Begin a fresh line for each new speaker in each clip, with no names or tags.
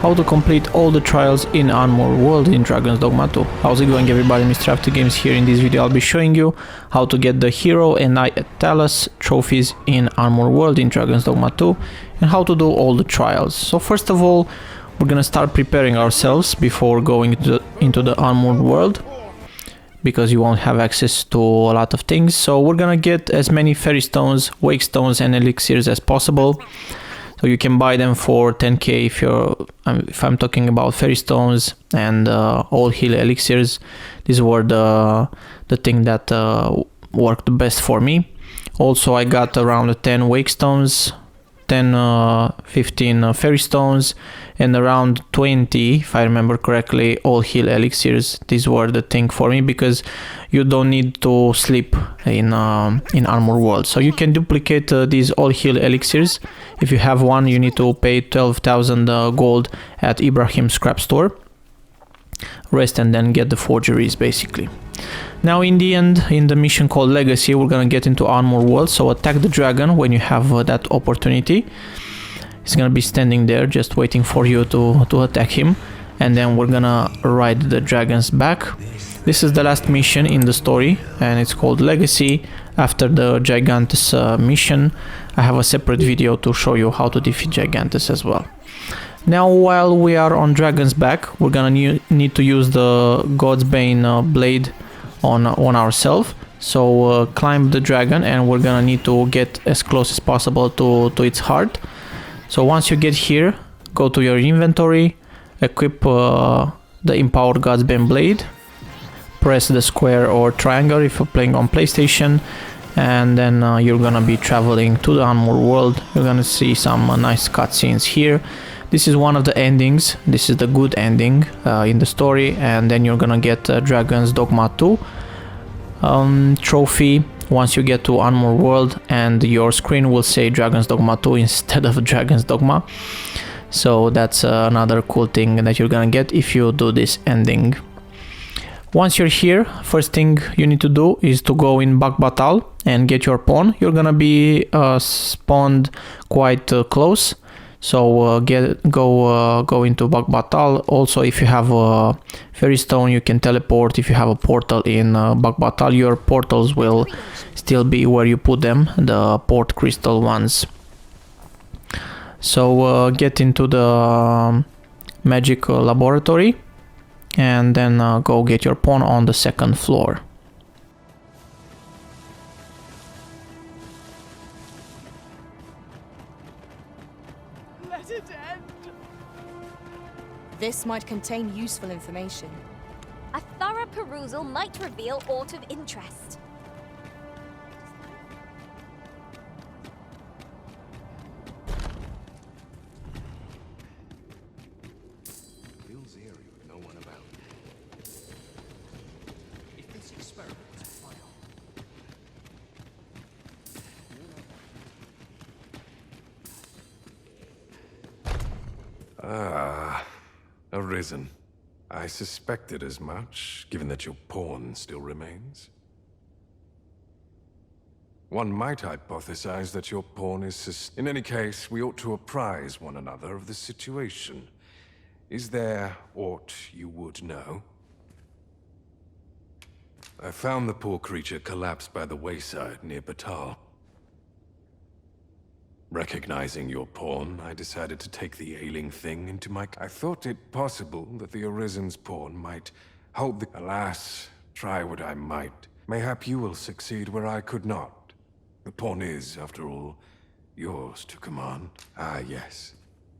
how to complete all the trials in Unmoored World in Dragon's Dogma 2. How's it going, everybody? Mr.AfterGames here. In this video I'll be showing you how to get the Hero and Knight at Talos trophies in Unmoored World in Dragon's Dogma 2 and how to do all the trials. So first of all, we're gonna start preparing ourselves before going into the Unmoored World, because you won't have access to a lot of things. So we're gonna get as many fairy stones, wake stones and elixirs as possible. So you can buy them for 10k if I'm talking about fairy stones and all heal elixirs. These were the thing that worked the best for me. Also I got around 10 wake stones, 15 fairy stones, and around 20, if I remember correctly, all heal elixirs. These were the thing for me because you don't need to sleep in Unmoored World. So you can duplicate these all heal elixirs. If you have one, you need to pay 12,000 gold at Ibrahim's scrap store. Rest and then get the forgeries basically. Now in the end, in the mission called Legacy, we're gonna get into Unmoored World. So attack the dragon when you have that opportunity. He's gonna be standing there just waiting for you to attack him, and then we're gonna ride the dragon's back. This is the last mission in the story and it's called Legacy. After the Gigantus mission, I have a separate video to show you how to defeat Gigantus as well. Now while we are on Dragon's back, we're gonna need to use the God's Bane blade on ourselves. So climb the dragon and we're gonna need to get as close as possible to its heart. So once you get here, go to your inventory, equip the empowered God's Bane blade, press the square or triangle if you're playing on PlayStation, and then you're gonna be traveling to the Unmoored World. You're gonna see some nice cutscenes here. This is one of the endings. This is the good ending in the story, and then you're gonna get Dragon's Dogma 2 trophy once you get to Unmoored World, and your screen will say Dragon's Dogma 2 instead of Dragon's Dogma. So that's another cool thing that you're gonna get if you do this ending. Once you're here, first thing you need to do is to go in Bakbattahl and get your pawn. You're gonna be spawned quite close. So go into Bakbattahl. Also, if you have a fairy stone, you can teleport. If you have a portal in Bakbattahl, your portals will still be where you put them, the port crystal ones. So get into the magic laboratory and then go get your pawn on the second floor.
This might contain useful information.
A thorough perusal might reveal aught of interest.
Feels eerie with no one about. If this experiment is a fail.
Arisen. I suspected as much, given that your pawn still remains. One might hypothesize that your pawn is In any case, we ought to apprise one another of the situation. Is there aught you would know? I found the poor creature collapsed by the wayside near Bakbattahl. Recognizing your pawn, I decided to take the ailing thing into my... I thought it possible that the Arisen's pawn might hold the... Alas, try what I might. Mayhap you will succeed where I could not. The pawn is, after all, yours to command. Ah, yes.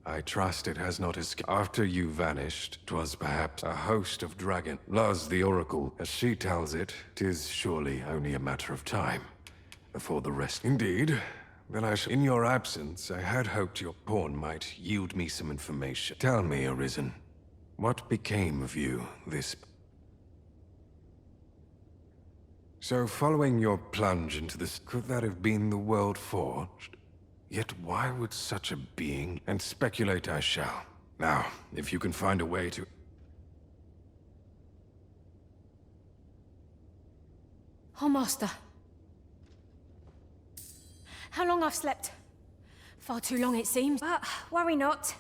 I trust it has not escaped. After you vanished, 'twas perhaps a host of dragon. Luz the Oracle, as she tells it, 'tis surely only a matter of time before the rest... Indeed. Then in your absence, I had hoped your pawn might yield me some information. Tell me, Arisen, what became of you this... So following your plunge into this, could that have been the world forged? Yet why would such a being... And speculate I shall. Now, if you can find a way to...
Oh, Master. How long I've slept? Far too long, it seems.
But worry not.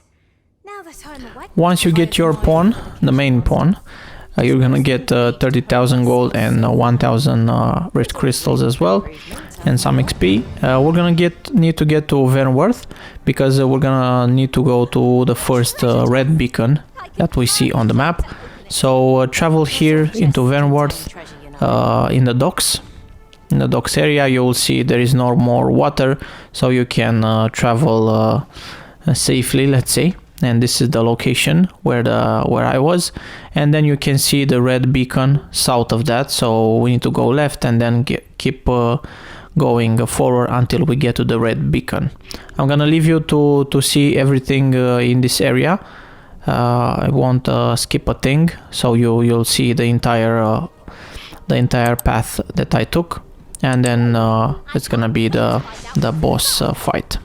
Now that I'm awake,
Once you get your pawn, the main pawn, you're gonna get 30,000 gold and 1,000 red crystals as well, and some XP. We're gonna need to get to Vernworth because we're gonna need to go to the first red beacon that we see on the map. So travel here into Vernworth in the docks. In the docks area, you will see there is no more water, so you can travel safely, let's say. And this is the location where I was, and then you can see the red beacon south of that, so we need to go left and then keep going forward until we get to the red beacon. I'm gonna leave you to see everything in this area. I won't skip a thing, so you'll see the entire path that I took, and then it's gonna be the boss fight.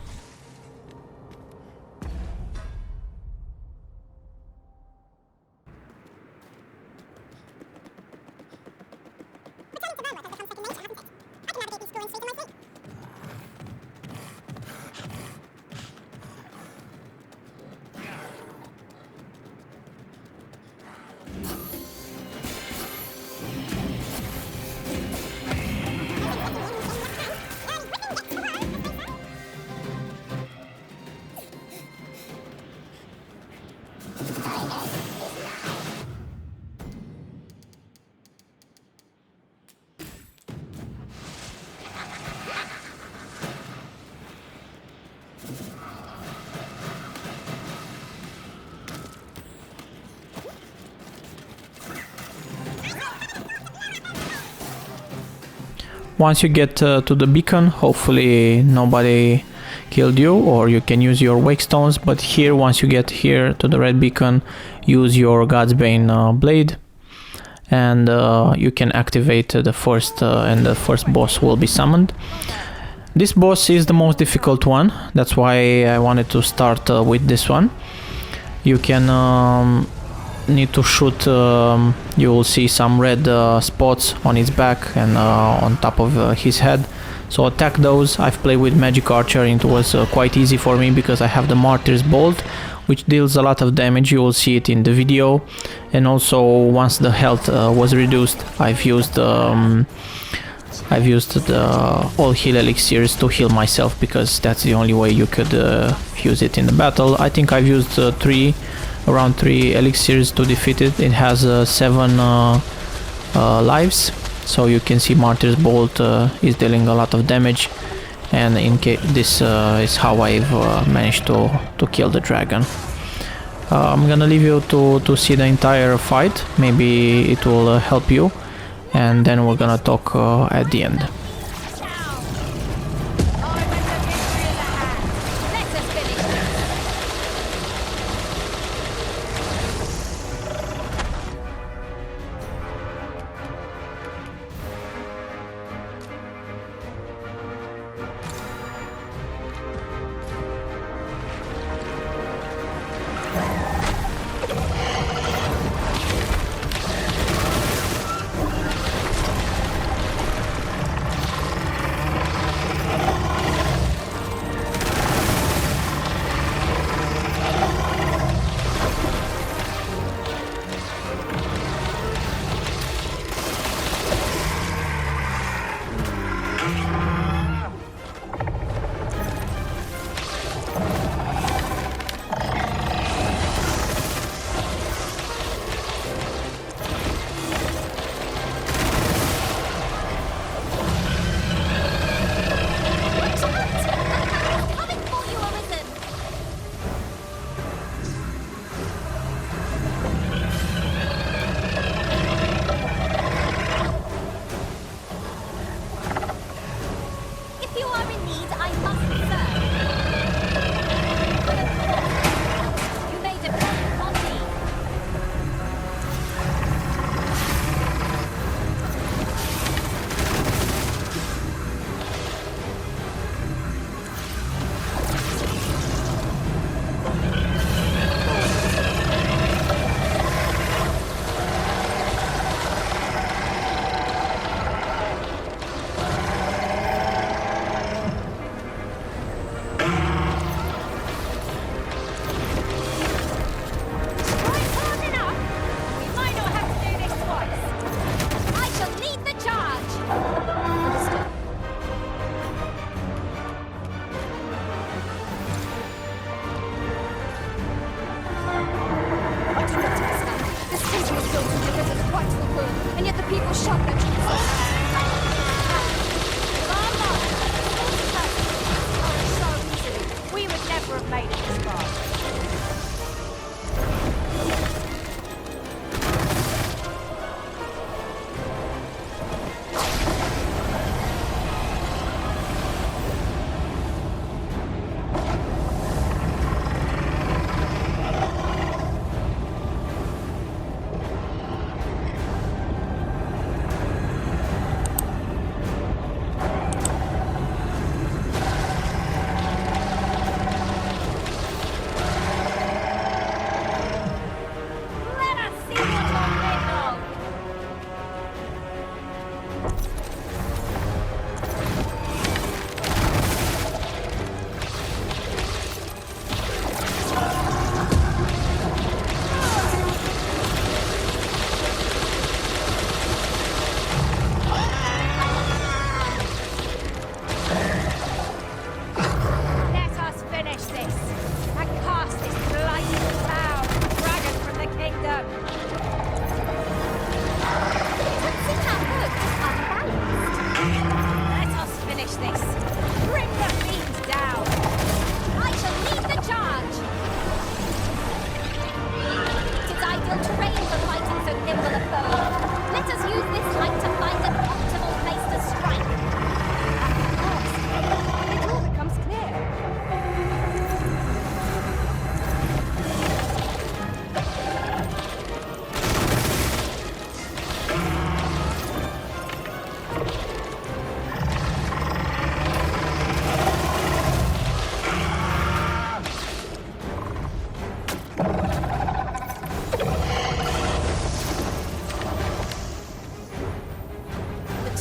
Once you get to the beacon, hopefully nobody killed you, or you can use your wake stones. But here, once you get here to the red beacon, use your God's Bane blade, and you can activate the first and the first boss will be summoned. This boss is the most difficult one, that's why I wanted to start with this one. You can need to shoot, you will see some red spots on its back and on top of his head, so attack those. I've played with Magic Archer and it was quite easy for me because I have the Martyr's Bolt, which deals a lot of damage. You will see it in the video. And also, once the health was reduced, I've used the all heal elixirs to heal myself, because that's the only way you could use it in the battle. I think I've used around 3 elixirs to defeat it. It has 7 lives, so you can see Martyr's Bolt is dealing a lot of damage, and in case this is how I've managed to kill the dragon. I'm gonna leave you to see the entire fight, maybe it will help you, and then we're gonna talk at the end.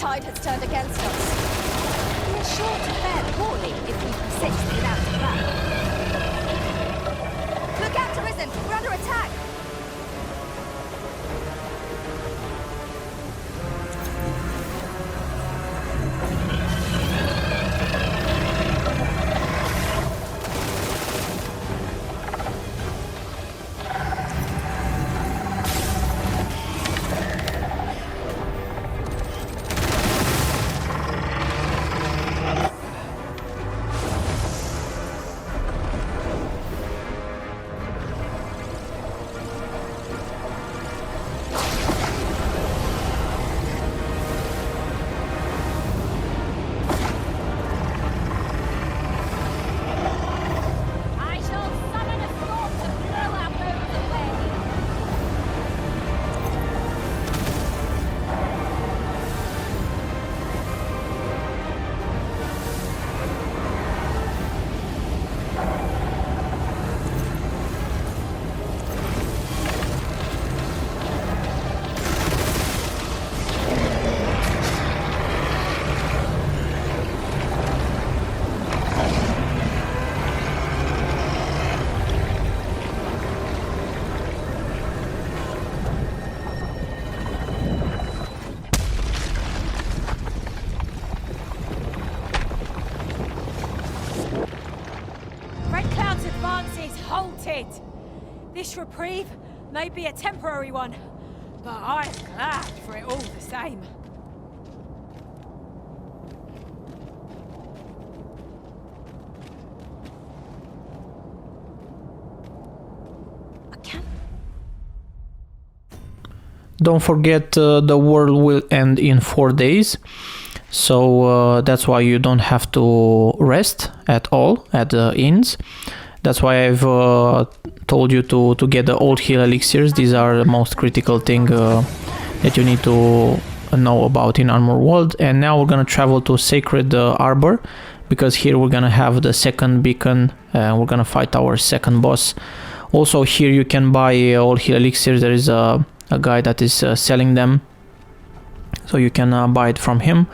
tide has turned against us. We are sure to fare poorly if we persist without a plan. Look out, Arisen! We're under attack! I shall summon a storm to blow our boats away.
Red Cloud's advance is halted. This reprieve may be a temporary one, but I'm glad for it all the same. I can't.
Don't forget, the world will end in 4 days, so that's why you don't have to rest at all at the inns. That's why I've told you to get the old heal elixirs. These are the most critical thing that you need to know about in Unmoored World. And now we're gonna travel to Sacred Arbor, because here we're gonna have the second beacon and we're gonna fight our second boss. Also here you can buy all heal elixirs. There is a guy that is selling them, so you can buy it from him.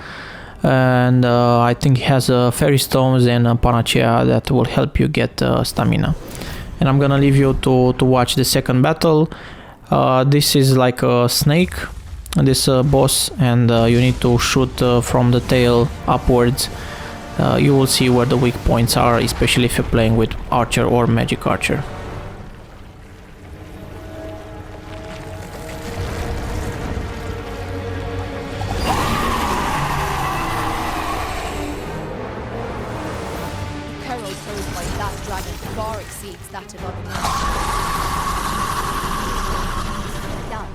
And I think he has fairy stones and a panacea that will help you get stamina. And I'm gonna leave you to watch the second battle. This is like a snake, this boss, and you need to shoot from the tail upwards. You will see where the weak points are, especially if you're playing with archer or magic archer.
Peril posed by that dragon far exceeds that of other men.
Done.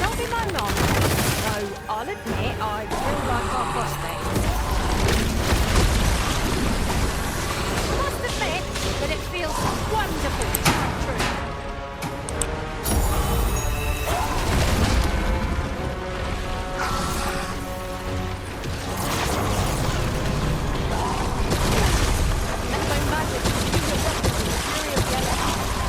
Don't be my mom. Though I'll admit I feel like our prospects. I must admit that it feels wonderful to come true. Let my magic use a weapon to the fury of yellow.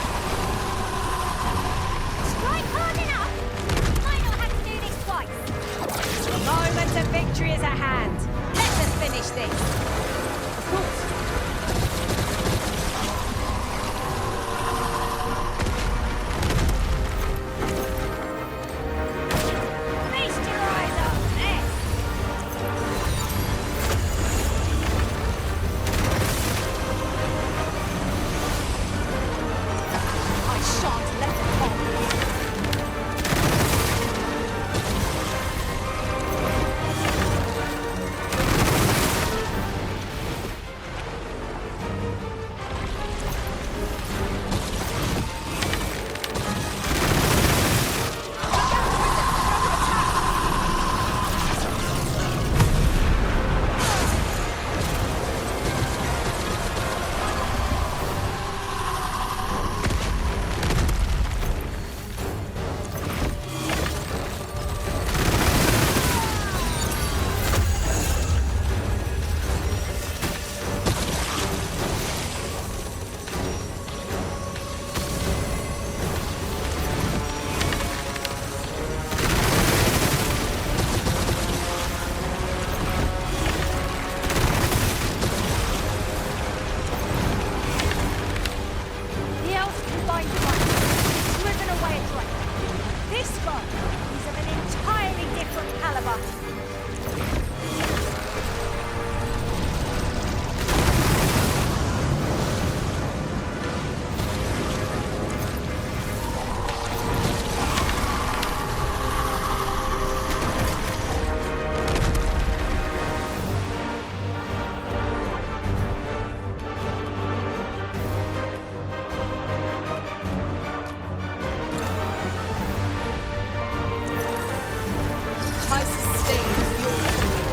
this one is of an entirely different caliber.
I sustain your opinion.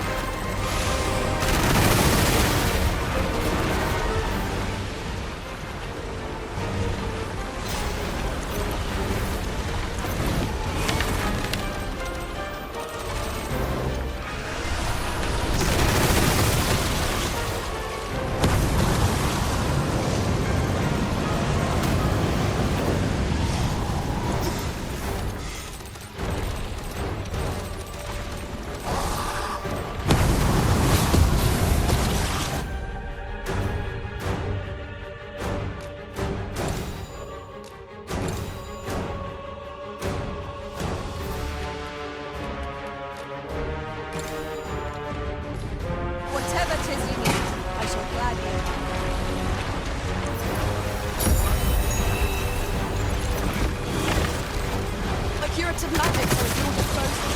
Whatever 'tis you need, I shall gladly. A curative magic are at your disposal.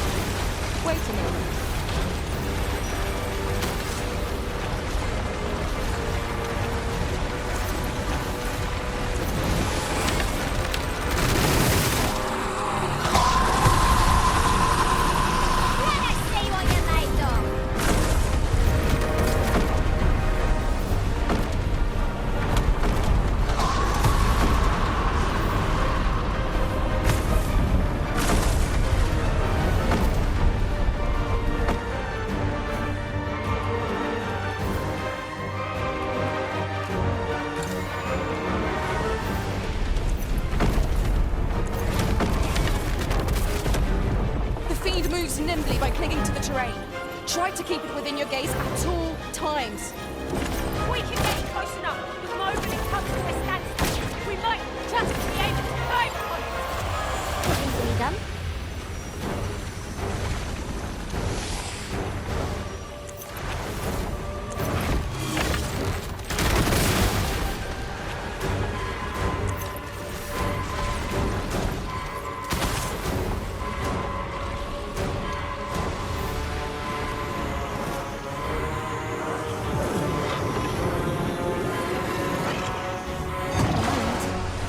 Wait a moment.
Let us see what you're made of.
The fiend moves nimbly by clinging to the terrain. Try to keep it within your gaze at all times.
We can get close enough. The moment it comes to a standstill, we might just be able to dive on it.
Easily done.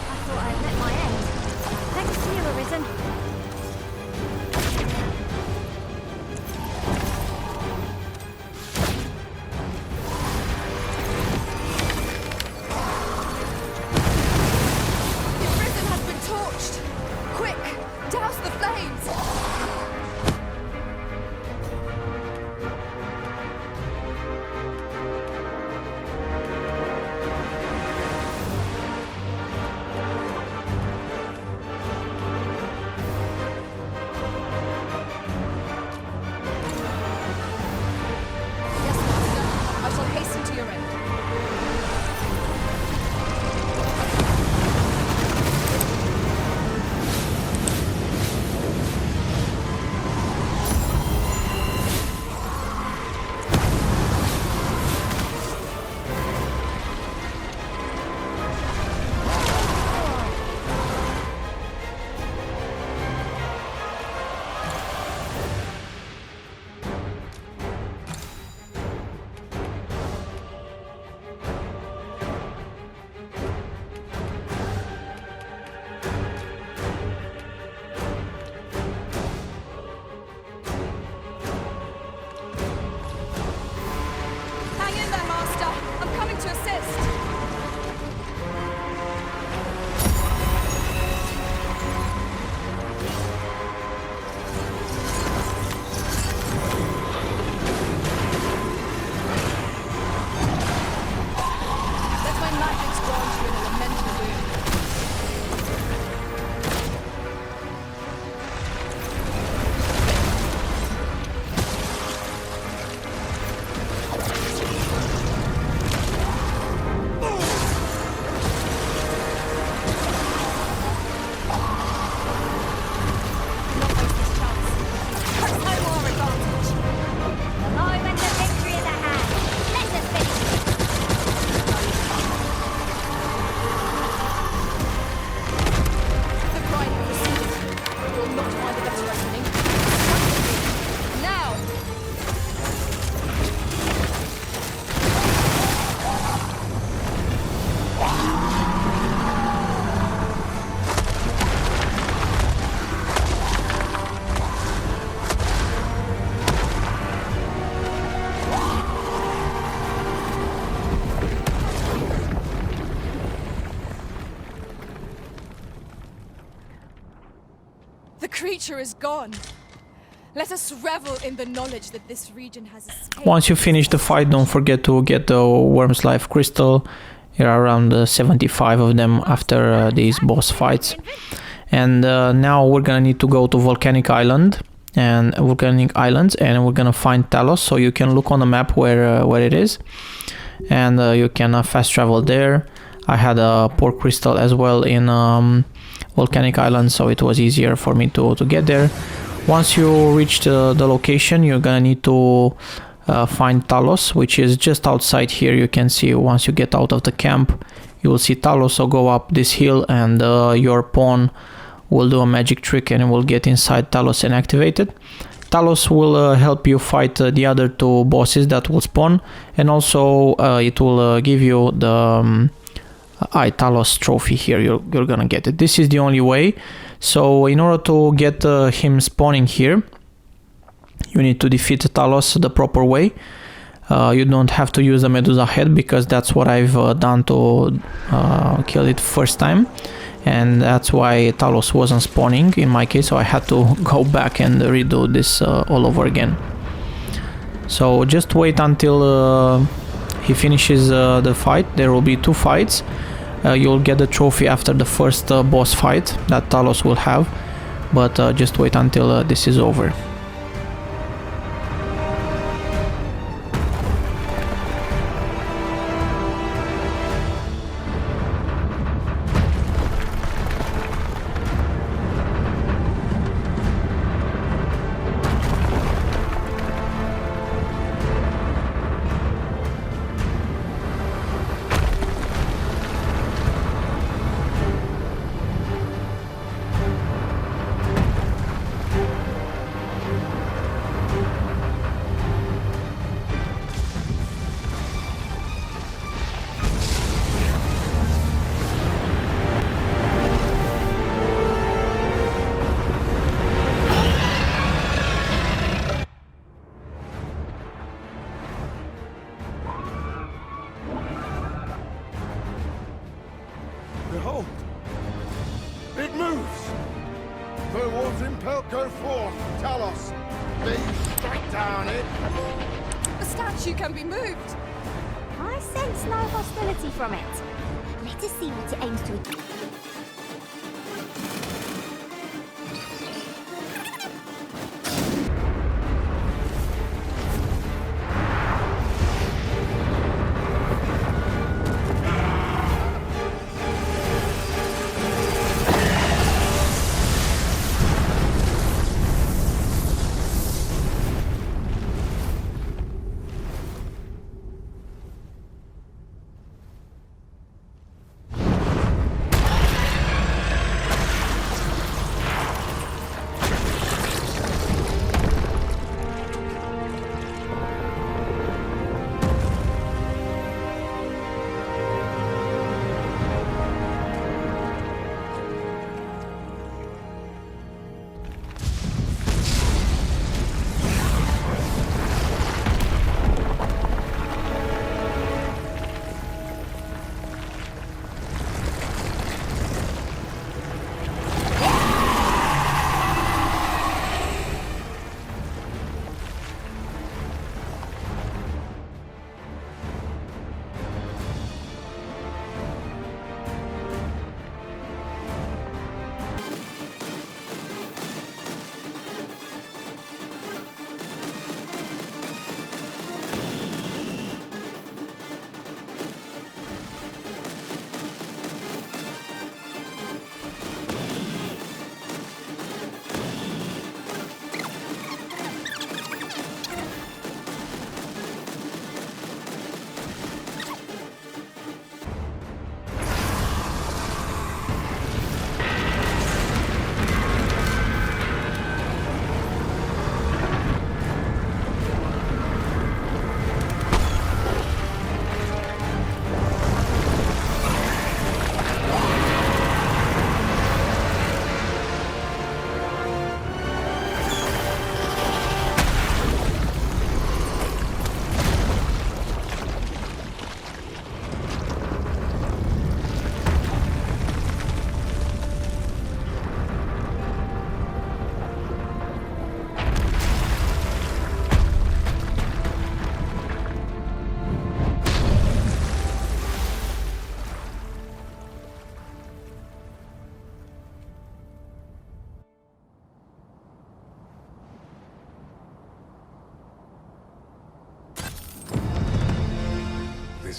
I thought I'd
The creature is gone. Let us revel in the knowledge that this region has escaped.
Once you finish the fight, don't forget to get the Worm's Life Crystal. There are around 75 of them after these boss fights. And now we're gonna need to go to Volcanic Islands, and we're gonna find Talos. So you can look on the map where it is, and you can fast travel there. I had a port crystal as well in Volcanic Island, so it was easier for me to get there. Once you reach the location, you're gonna need to find Talos, which is just outside here. You can see once you get out of the camp, you will see Talos. So go up this hill, and your pawn will do a magic trick and it will get inside Talos and activate it. Talos will help you fight the other two bosses that will spawn, and also it will give you the Talos trophy here. You're gonna get it. This is the only way. So in order to get him spawning here, you need to defeat Talos the proper way. You don't have to use the Medusa head, because that's what I've done to kill it first time, and that's why Talos wasn't spawning in my case, so I had to go back and redo this all over again. So just wait until he finishes the fight. There will be 2 fights. You'll get the trophy after the first boss fight that Talos will have, but just wait until this is over.
Behold! It moves! The wolves impelled go forth, Talos! They strike down it!
The statue can be moved.
I sense no hostility from it. Let us see what it aims to achieve.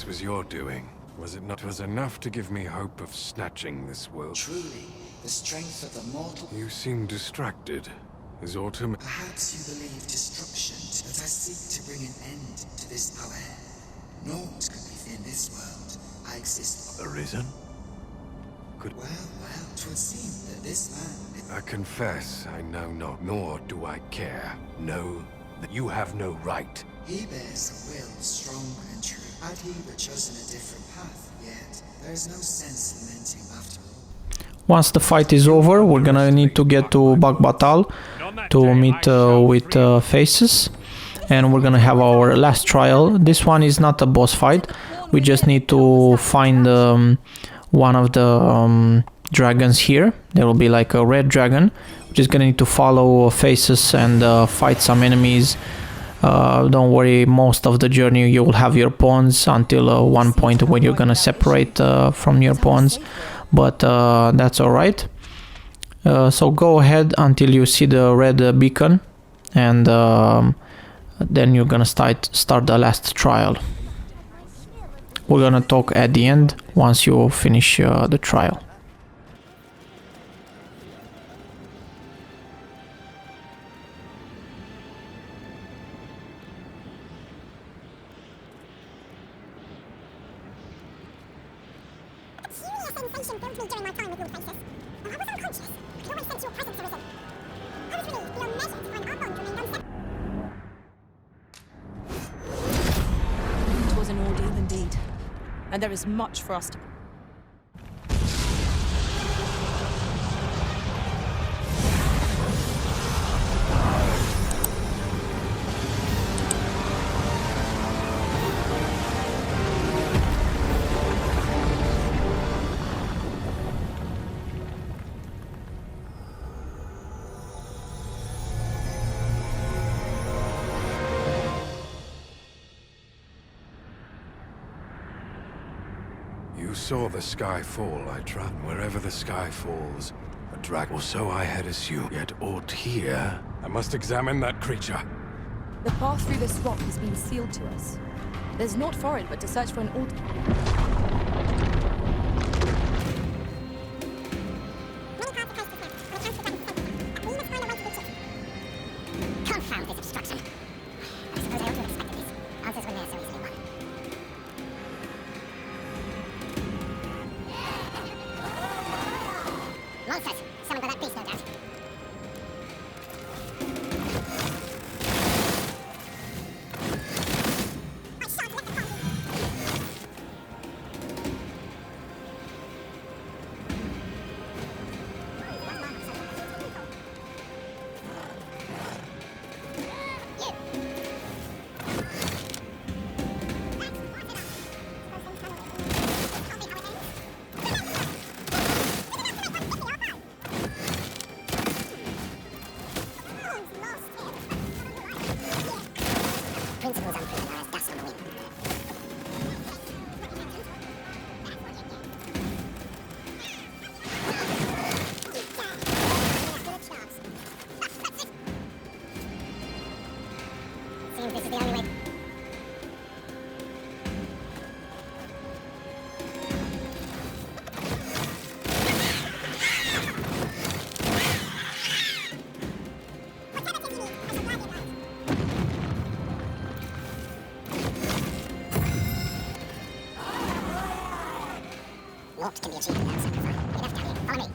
this was your doing. Was it not? It was enough to give me hope of snatching this world.
Truly, the strength of the mortal...
You seem distracted. Is autumn...
Perhaps you believe destruction, but I seek to bring an end to this power. Naught could be in this world. I exist...
Arisen?
Well, 'twould seem that this man...
I confess I know not, nor do I care. Know that you have no right.
He bears a will strong and true. Had he but chosen a different path, yet there is no sense lamenting after all.
Once the fight is over, we're gonna need to get to Bakbattahl to meet with Faces, and we're gonna have our last trial. This one is not a boss fight. We just need to find one of the dragons here. There will be like a red dragon. We're just gonna need to follow Faces and fight some enemies. Don't worry, most of the journey you will have your pawns until one point when you're gonna separate from your pawns, but that's alright. So go ahead until you see the red beacon, and then you're gonna start the last trial. We're gonna talk at the end once you finish the trial.
sensation filled me during my time with your faces. I was unconscious. I could always sense your presence arisen. I was relieved beyond measure to find our bond remained unsevered.
It was an ordeal indeed, and there is much for us to...
You saw the sky fall, I trust. Wherever the sky falls, a dragon. Or so I had assumed. Yet aught here. I must examine that creature.
The path through this rock has been sealed to us. There's naught for it but to search for an order.
Confound this obstruction. I suppose I ought to have expected this. Answers were never so easily won. Monsters! Summoned by that beast, no doubt. I shan't let the party. Principles unproven are as dust on the wind. Seems this is the only way. Naught can be achieved without sacrifice. Enough down here. Follow me.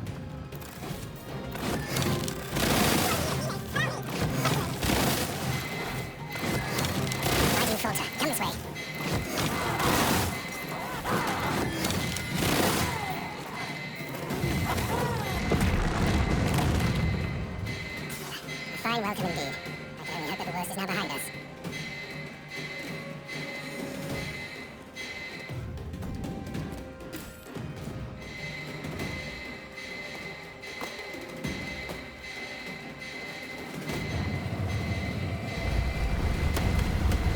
Why do you falter? Come this way. A fine welcome indeed. I can only hope that the worst is now behind us.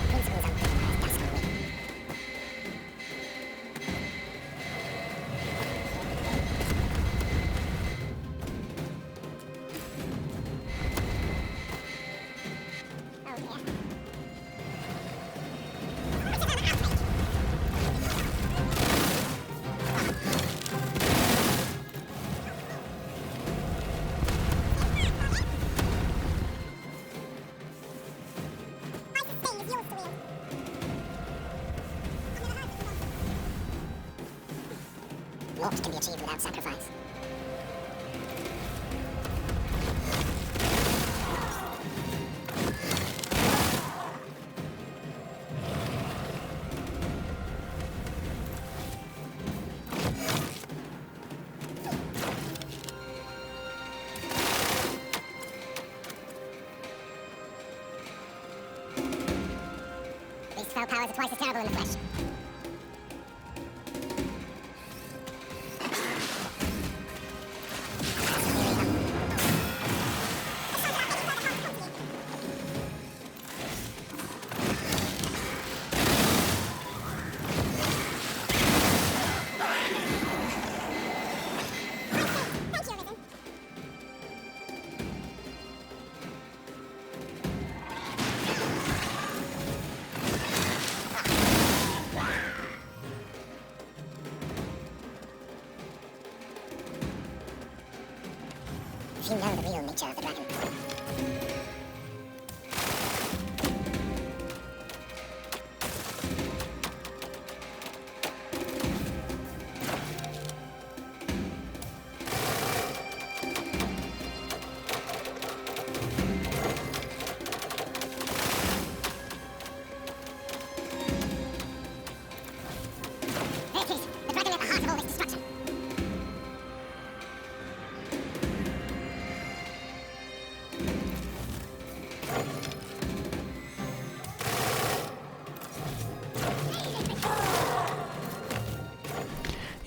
Principles unproven are as dust on the wind. Oh dear. can be achieved without sacrifice. These spell powers are twice as terrible in the flesh. Thank you, Risen. If you know the real nature of the dragon. There it is, the dragon at the heart of all this destruction.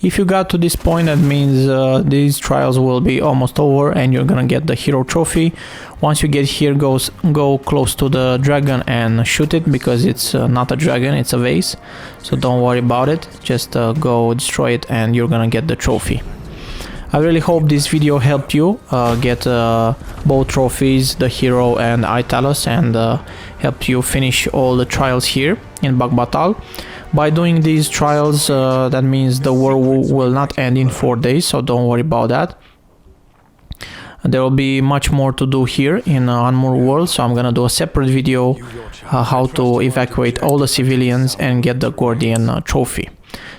If you got to this point, that means these trials will be almost over and you're gonna get the hero trophy. Once you get here, go close to the dragon and shoot it, because it's not a dragon, it's a vase. So don't worry about it, just go destroy it and you're gonna get the trophy. I really hope this video helped you get both trophies, the hero and Talos, and helped you finish all the trials here in Bakbattahl. By doing these trials, that means the war will not end in 4 days, so don't worry about that. There will be much more to do here in Unmoored World, so I'm gonna do a separate video how to evacuate all the civilians and get the Guardian trophy.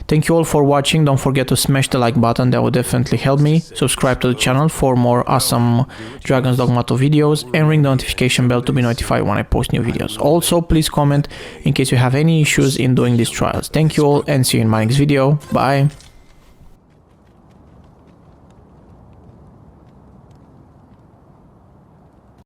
Thank you all for watching. Don't forget to smash the like button, that will definitely help me. Subscribe to the channel for more awesome Dragon's Dogma 2 videos, and ring the notification bell to be notified when I post new videos. Also, please comment in case you have any issues in doing these trials. Thank you all and see you in my next video. Bye!